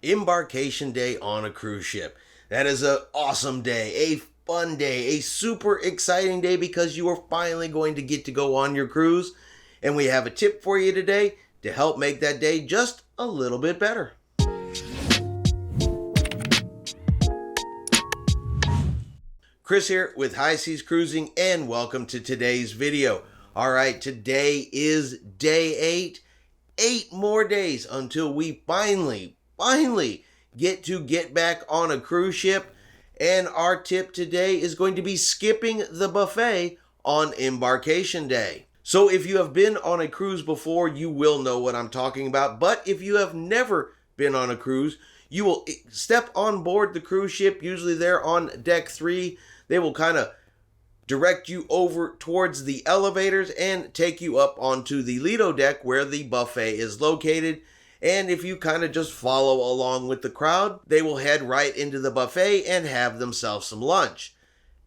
Embarkation day on a cruise ship. That is an awesome day, a fun day, a super exciting day because you are finally going to get to go on your cruise. And we have a tip for you today to help make that day just a little bit better. Chris here with High Seas Cruising, and welcome to today's video. All right, today is day 8. 8 more days until we finally get back on a cruise ship. And our tip today is going to be skipping the buffet on embarkation day. So if you have been on a cruise before, you will know what I'm talking about. But if you have never been on a cruise, you will step on board the cruise ship. Usually they're on deck 3. They will kind of direct you over towards the elevators and take you up onto the Lido deck where the buffet is located. And if you kind of just follow along with the crowd, they will head right into the buffet and have themselves some lunch.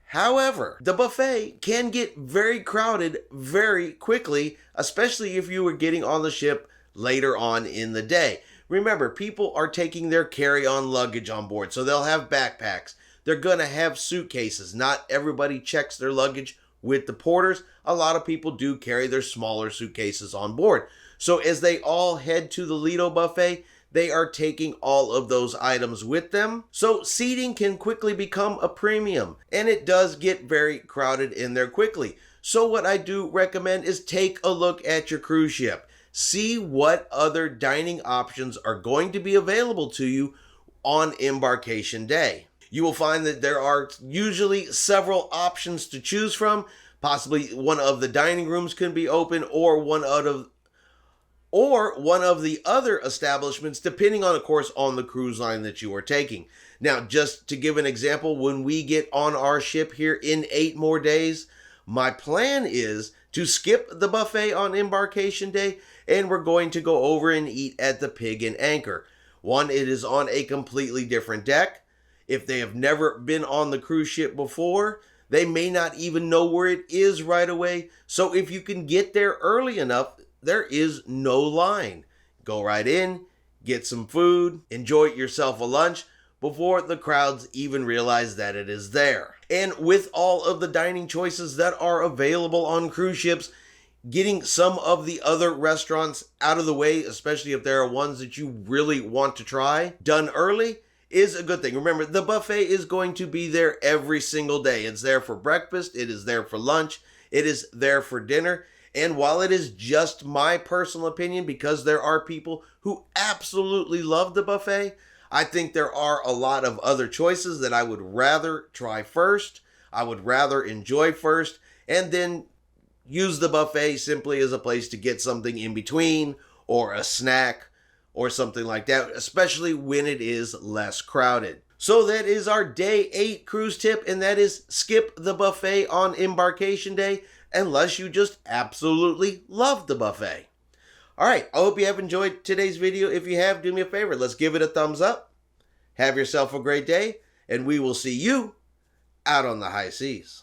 However, the buffet can get very crowded very quickly, especially if you were getting on the ship later on in the day. Remember, people are taking their carry-on luggage on board, so they'll have backpacks. They're going to have suitcases. Not everybody checks their luggage with the porters. A lot of people do carry their smaller suitcases on board. So as they all head to the Lido buffet, they are taking all of those items with them. So seating can quickly become a premium, and it does get very crowded in there quickly. So what I do recommend is take a look at your cruise ship. See what other dining options are going to be available to you on embarkation day. You will find that there are usually several options to choose from. Possibly one of the dining rooms can be open, or one of the other establishments, depending on, of course, on the cruise line that you are taking. Now, just to give an example, when we get on our ship here in 8 more days, my plan is to skip the buffet on embarkation day, and we're going to go over and eat at the Pig and Anchor. One, it is on a completely different deck. If they have never been on the cruise ship before, they may not even know where it is right away. So if you can get there early enough, there is no line. Go right in, get some food, enjoy yourself a lunch before the crowds even realize that it is there. And with all of the dining choices that are available on cruise ships, getting some of the other restaurants out of the way, especially if there are ones that you really want to try, done early, is a good thing. Remember, the buffet is going to be there every single day. It's there for breakfast, it is there for lunch, it is there for dinner. And while it is just my personal opinion, because there are people who absolutely love the buffet, I think there are a lot of other choices that I would rather try first, I would rather enjoy first, and then use the buffet simply as a place to get something in between, or a snack, or something like that, especially when it is less crowded. So that is our day 8 cruise tip, and that is skip the buffet on embarkation day, unless you just absolutely love the buffet. All right, I hope you have enjoyed today's video. If you have, do me a favor, let's give it a thumbs up. Have yourself a great day, and we will see you out on the high seas.